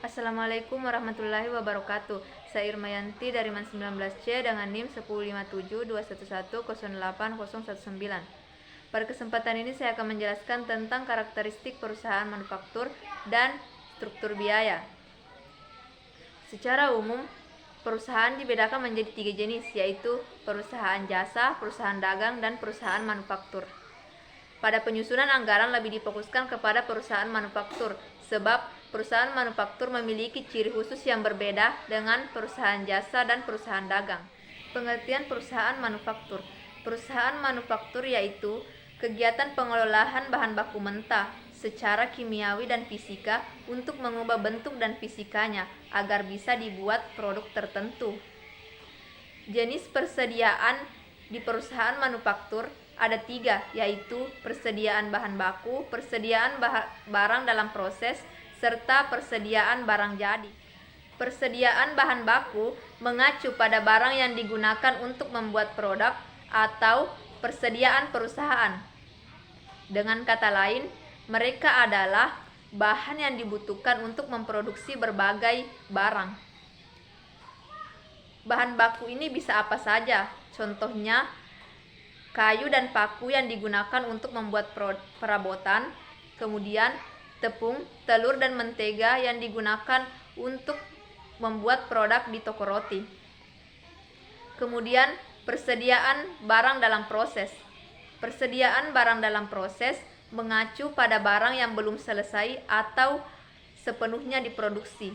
Assalamualaikum warahmatullahi wabarakatuh. Saya Irmayanti dari MAN 19C dengan NIM 1572110808019. Pada kesempatan ini saya akan menjelaskan tentang karakteristik perusahaan manufaktur dan struktur biaya. Secara umum, perusahaan dibedakan menjadi 3 jenis, yaitu perusahaan jasa, perusahaan dagang, dan perusahaan manufaktur. Pada penyusunan anggaran lebih difokuskan kepada perusahaan manufaktur, sebab perusahaan manufaktur memiliki ciri khusus yang berbeda dengan perusahaan jasa dan perusahaan dagang. Pengertian perusahaan manufaktur. Perusahaan manufaktur yaitu kegiatan pengelolaan bahan baku mentah secara kimiawi dan fisika untuk mengubah bentuk dan fisikanya agar bisa dibuat produk tertentu. Jenis persediaan di perusahaan manufaktur ada 3, yaitu persediaan bahan baku, persediaan barang dalam proses, serta persediaan barang jadi. Persediaan bahan baku mengacu pada barang yang digunakan untuk membuat produk atau persediaan perusahaan. Dengan kata lain, mereka adalah bahan yang dibutuhkan untuk memproduksi berbagai barang. Bahan baku ini bisa apa saja, contohnya kayu dan paku yang digunakan untuk membuat perabotan, kemudian tepung, telur, dan mentega yang digunakan untuk membuat produk di toko roti. Kemudian persediaan barang dalam proses. Persediaan barang dalam proses mengacu pada barang yang belum selesai atau sepenuhnya diproduksi.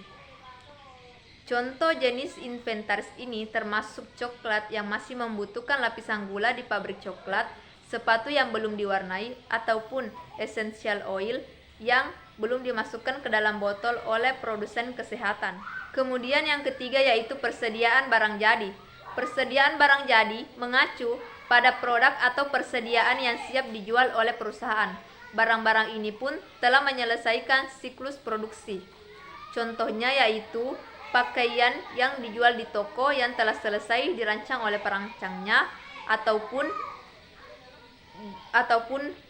Contoh jenis inventaris ini termasuk coklat yang masih membutuhkan lapisan gula di pabrik coklat, sepatu yang belum diwarnai, ataupun essential oil yang belum dimasukkan ke dalam botol oleh produsen kesehatan. Kemudian yang ketiga yaitu persediaan barang jadi. Persediaan barang jadi mengacu pada produk atau persediaan yang siap dijual oleh perusahaan. Barang-barang ini pun telah menyelesaikan siklus produksi. Contohnya yaitu pakaian yang dijual di toko yang telah selesai dirancang oleh perancangnya, ataupun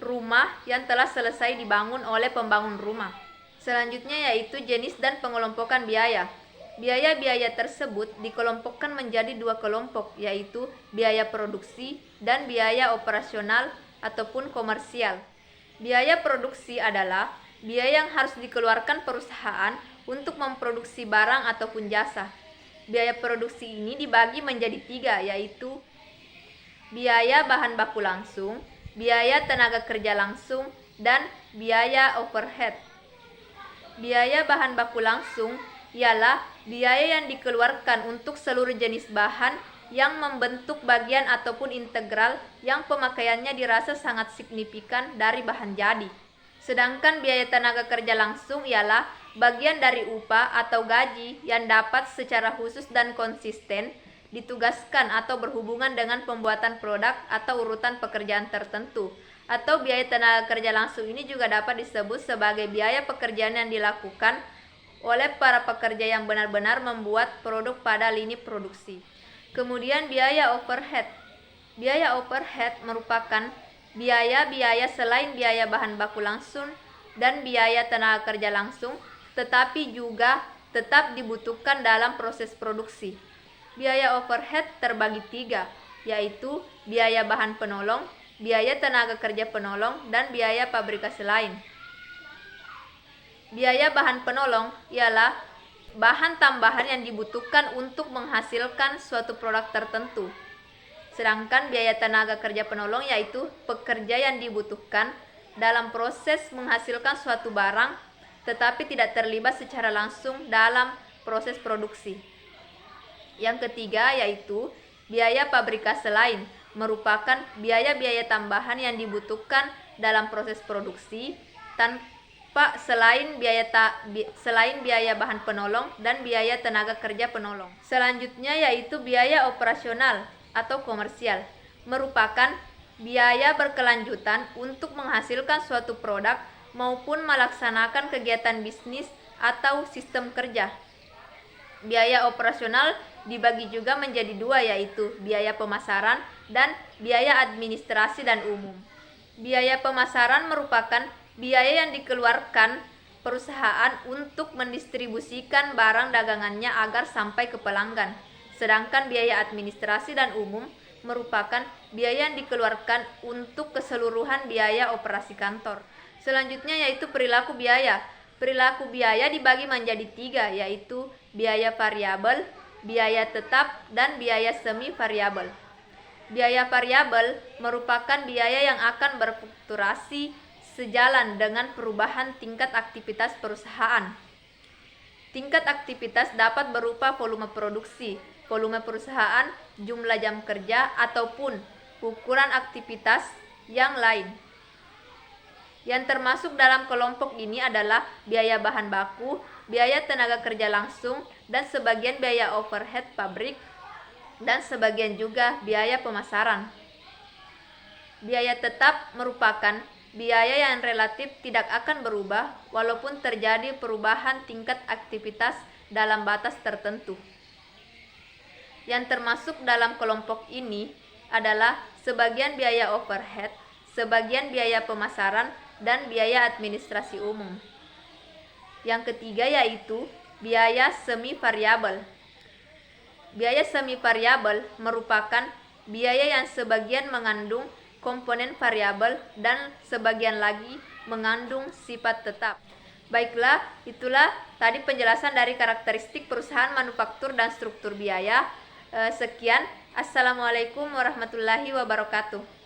rumah yang telah selesai dibangun oleh pembangun rumah. Selanjutnya yaitu jenis dan pengelompokan biaya. Biaya-biaya tersebut dikelompokkan menjadi 2 kelompok, yaitu biaya produksi dan biaya operasional ataupun komersial. Biaya produksi adalah biaya yang harus dikeluarkan perusahaan untuk memproduksi barang ataupun jasa. Biaya produksi ini dibagi menjadi 3, yaitu biaya bahan baku langsung, biaya tenaga kerja langsung, dan biaya overhead. Biaya bahan baku langsung ialah biaya yang dikeluarkan untuk seluruh jenis bahan yang membentuk bagian ataupun integral yang pemakaiannya dirasa sangat signifikan dari bahan jadi. Sedangkan biaya tenaga kerja langsung ialah bagian dari upah atau gaji yang dapat secara khusus dan konsisten ditugaskan atau berhubungan dengan pembuatan produk atau urutan pekerjaan tertentu. Atau biaya tenaga kerja langsung ini juga dapat disebut sebagai biaya pekerjaan yang dilakukan oleh para pekerja yang benar-benar membuat produk pada lini produksi. Kemudian biaya overhead. Biaya overhead merupakan biaya-biaya selain biaya bahan baku langsung dan biaya tenaga kerja langsung, tetapi juga tetap dibutuhkan dalam proses produksi. Biaya overhead terbagi 3, yaitu biaya bahan penolong, biaya tenaga kerja penolong, dan biaya pabrikasi lain. Biaya bahan penolong ialah bahan tambahan yang dibutuhkan untuk menghasilkan suatu produk tertentu. Sedangkan biaya tenaga kerja penolong yaitu pekerja yang dibutuhkan dalam proses menghasilkan suatu barang tetapi tidak terlibat secara langsung dalam proses produksi. Yang ketiga yaitu biaya pabrikasi lain, merupakan biaya-biaya tambahan yang dibutuhkan dalam proses produksi tanpa selain biaya bahan penolong dan biaya tenaga kerja penolong. Selanjutnya yaitu biaya operasional atau komersial, merupakan biaya berkelanjutan untuk menghasilkan suatu produk maupun melaksanakan kegiatan bisnis atau sistem kerja. Biaya operasional dibagi juga menjadi 2, yaitu biaya pemasaran dan biaya administrasi dan umum. Biaya pemasaran merupakan biaya yang dikeluarkan perusahaan untuk mendistribusikan barang dagangannya agar sampai ke pelanggan. Sedangkan biaya administrasi dan umum merupakan biaya yang dikeluarkan untuk keseluruhan biaya operasi kantor. Selanjutnya yaitu perilaku biaya. Perilaku biaya dibagi menjadi 3, yaitu biaya variabel, biaya tetap, dan biaya semi variabel. Biaya variabel merupakan biaya yang akan berfluktuasi sejalan dengan perubahan tingkat aktivitas perusahaan. Tingkat aktivitas dapat berupa volume produksi, volume perusahaan, jumlah jam kerja, ataupun ukuran aktivitas yang lain. Yang termasuk dalam kelompok ini adalah biaya bahan baku, biaya tenaga kerja langsung, dan sebagian biaya overhead pabrik, dan sebagian juga biaya pemasaran. Biaya tetap merupakan biaya yang relatif tidak akan berubah walaupun terjadi perubahan tingkat aktivitas dalam batas tertentu. Yang termasuk dalam kelompok ini adalah sebagian biaya overhead, sebagian biaya pemasaran, dan biaya administrasi umum. Yang ketiga yaitu biaya semi variabel. Biaya semi variabel merupakan biaya yang sebagian mengandung komponen variabel dan sebagian lagi mengandung sifat tetap. Baiklah, itulah tadi penjelasan dari karakteristik perusahaan manufaktur dan struktur biaya. Sekian, Assalamualaikum warahmatullahi wabarakatuh.